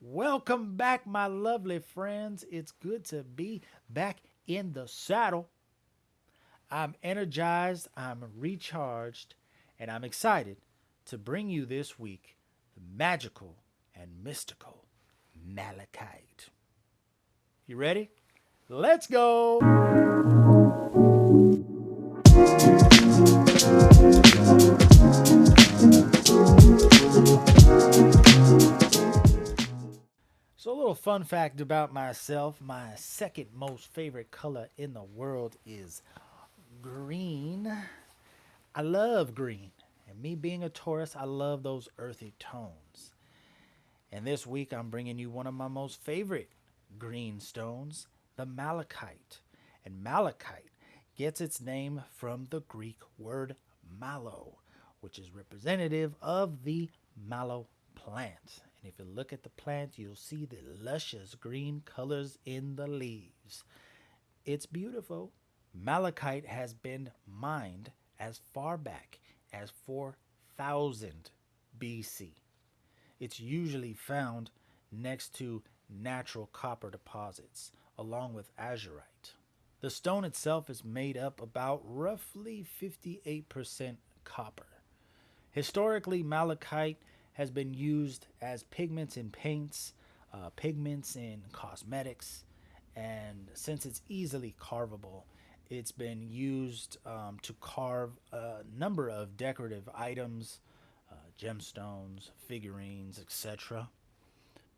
Welcome back, my lovely friends. It's good to be back in the saddle. I'm energized, I'm recharged, and I'm excited to bring you this week the magical and mystical Malachite. You ready? Let's go! So, a little fun fact about myself, my second most favorite color in the world is green. I love green. And me being a Taurus, I love those earthy tones. And this week I'm bringing you one of my most favorite green stones, the malachite. And malachite gets its name from the Greek word mallow, which is representative of the mallow plant. And if you look at the plant, you'll see the luscious green colors in the leaves. It's beautiful. Malachite has been mined as far back as 4000 BC. It's usually found next to natural copper deposits, along with azurite. The stone itself is made up about roughly 58% copper. Historically, malachite has been used as pigments in paints, pigments in cosmetics, and since it's easily carvable, it's been used to carve a number of decorative items, gemstones, figurines, etc.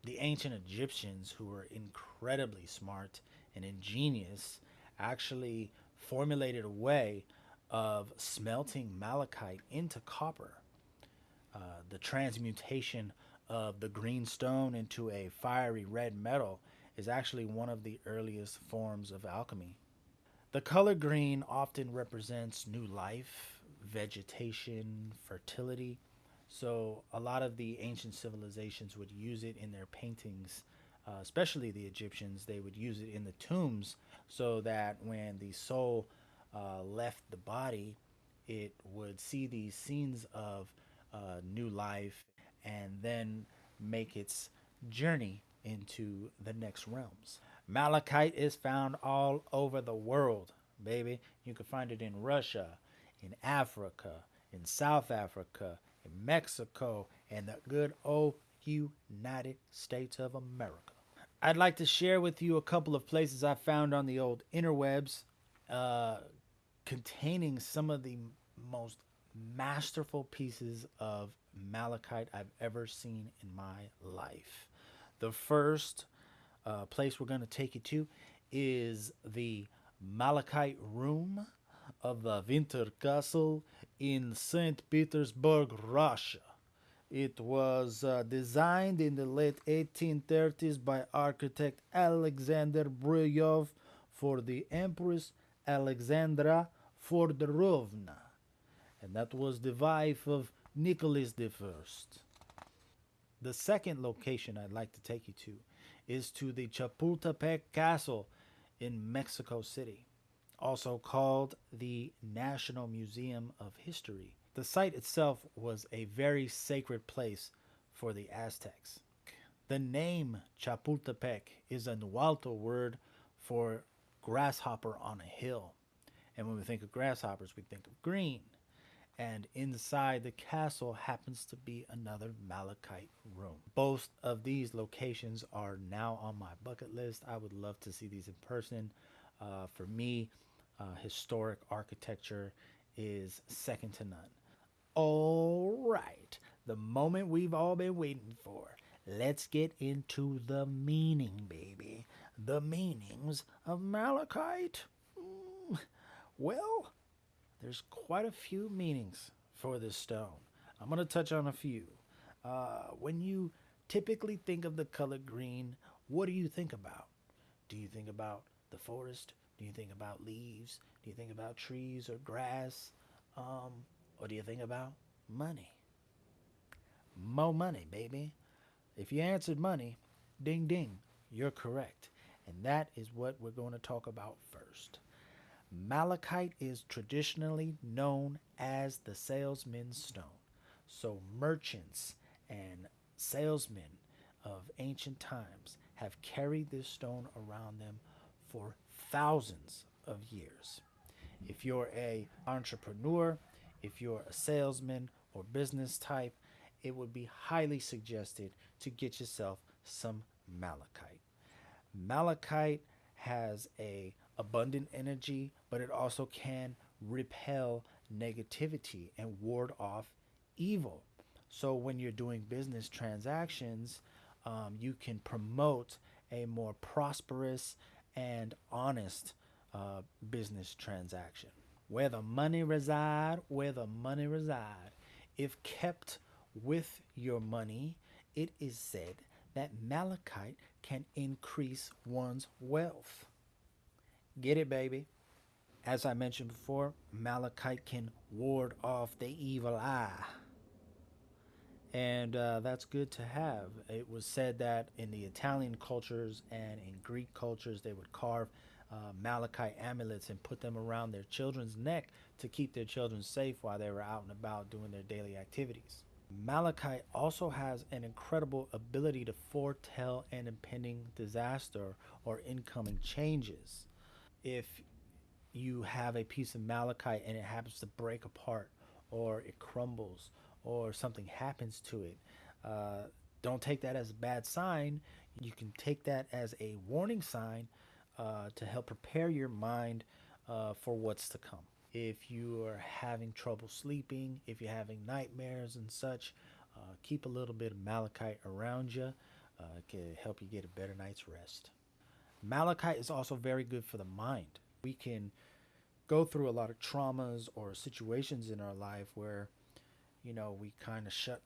The ancient Egyptians, who were incredibly smart and ingenious, actually formulated a way of smelting malachite into copper. The transmutation of the green stone into a fiery red metal is actually one of the earliest forms of alchemy. The color green often represents new life, vegetation, fertility. So, a lot of the ancient civilizations would use it in their paintings, especially the Egyptians. They would use it in the tombs so that when the soul left the body, it would see these scenes of new life and then make its journey into the next realms. Malachite is found all over the world, baby. You can find it in Russia, in Africa, in South Africa, in Mexico, and the good old United States of America. I'd like to share with you a couple of places I found on the old interwebs uh, containing some of the most masterful pieces of malachite I've ever seen in my life. The first place we're going to take you to is the Malachite Room of the Winter Castle in St. Petersburg, Russia. It was designed in the late 1830s by architect Alexander Bryov for the Empress Alexandra Fyodorovna, and that was the wife of Nicholas the First. The second location I'd like to take you to is to the Chapultepec Castle in Mexico City, also called the National Museum of History. The site itself was a very sacred place for the Aztecs. The name Chapultepec is a Nahuatl word for grasshopper on a hill. And when we think of grasshoppers, we think of green. And inside the castle happens to be another malachite room. Both of these locations are now on my bucket list. I would love to see these in person. For me, historic architecture is second to none. All right, the moment we've all been waiting for. Let's get into the meaning, baby. The meanings of malachite. Well, there's quite a few meanings for this stone. I'm going to touch on a few. When you typically think of the color green, what do you think about? Do you think about the forest? Do you think about leaves? Do you think about trees or grass? Um, or do you think about money? Mo money, baby. If you answered money, ding ding, you're correct. And that is what we're going to talk about first. Malachite is traditionally known as the salesman's stone. So, merchants and salesmen of ancient times have carried this stone around them for thousands of years. If you're a entrepreneur, if you're a salesman or business type, it would be highly suggested to get yourself some malachite. Malachite has a abundant energy, but it also can repel negativity and ward off evil. So when you're doing business transactions, you can promote a more prosperous and honest business transaction. Where the money reside, where the money reside. If kept with your money, it is said that malachite can increase one's wealth. Get it, baby? As I mentioned before, malachite can ward off the evil eye. And that's good to have. It was said that in the Italian cultures and in Greek cultures, they would carve malachite amulets and put them around their children's neck to keep their children safe while they were out and about doing their daily activities. Malachite also has an incredible ability to foretell an impending disaster or incoming changes. If you have a piece of malachite and it happens to break apart or it crumbles or something happens to it, uh, don't take that as a bad sign. You can take that as a warning sign to help prepare your mind for what's to come. If you are having trouble sleeping, if you're having nightmares and such, keep a little bit of malachite around you. It can help you get a better night's rest. Malachite is also very good for the mind. We can go through a lot of traumas or situations in our life where, we kind of shut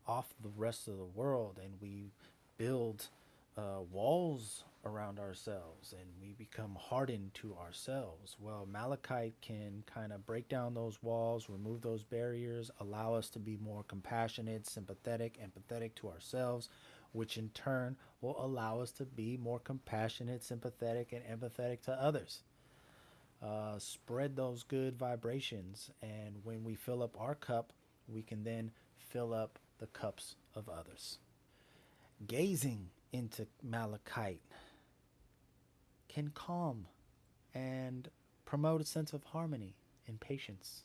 off the rest of the world and we build walls around ourselves and we become hardened to ourselves. Well, malachite can kind of break down those walls, remove those barriers, allow us to be more compassionate, sympathetic, empathetic to ourselves, which in turn will allow us to be more compassionate, sympathetic, and empathetic to others. Spread those good vibrations, and when we fill up our cup, we can then fill up the cups of others. Gazing into malachite can calm and promote a sense of harmony and patience.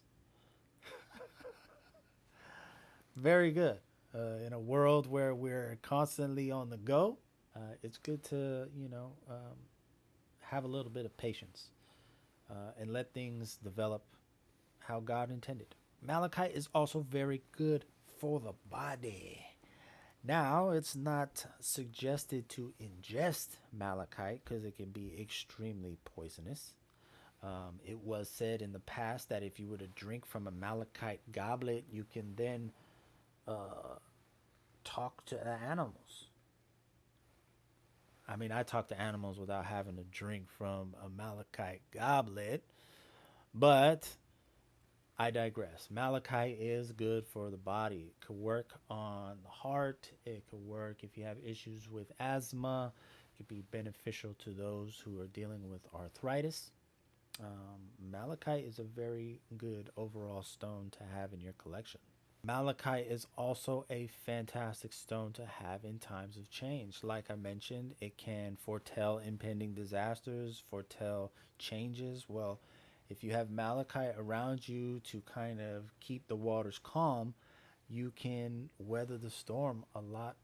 Very good. In a world where we're constantly on the go, it's good to, have a little bit of patience and let things develop how God intended. Malachite is also very good for the body. Now, it's not suggested to ingest malachite because it can be extremely poisonous. It was said in the past that if you were to drink from a malachite goblet, you can then talk to the animals. I mean, I talk to animals without having to drink from a malachite goblet, but I digress. Malachite is good for the body. It could work on the heart. It could work if you have issues with asthma. It could be beneficial to those who are dealing with arthritis. Malachite is a very good overall stone to have in your collection. Malachite is also a fantastic stone to have in times of change. Like I mentioned, it can foretell impending disasters, foretell changes. Well, if you have malachite around you to kind of keep the waters calm, you can weather the storm a lot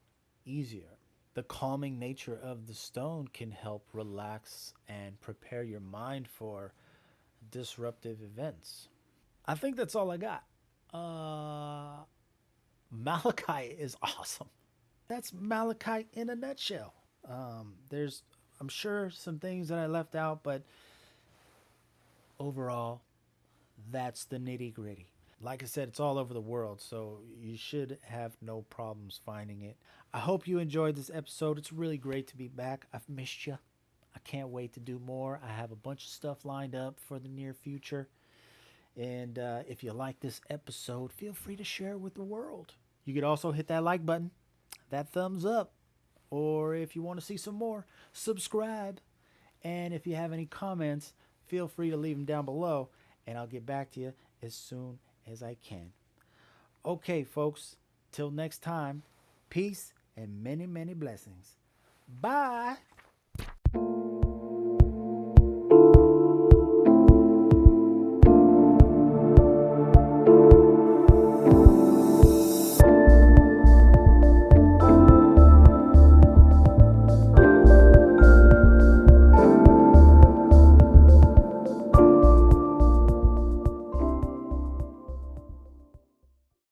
easier. The calming nature of the stone can help relax and prepare your mind for disruptive events. I think that's all I got. Uh, Malachite is awesome. That's malachite in a nutshell. There's, I'm sure, some things that I left out, but overall, that's the nitty gritty. Like I said, it's all over the world, so you should have no problems finding it. I hope you enjoyed this episode. It's really great to be back. I've missed you. I can't wait to do more. I have a bunch of stuff lined up for the near future. And if you like this episode, feel free to share it with the world. You could also hit that like button, that thumbs up, or if you want to see some more, subscribe. And if you have any comments, feel free to leave them down below, and I'll get back to you as soon as I can. Okay, folks, till next time, peace and many, many blessings. Bye.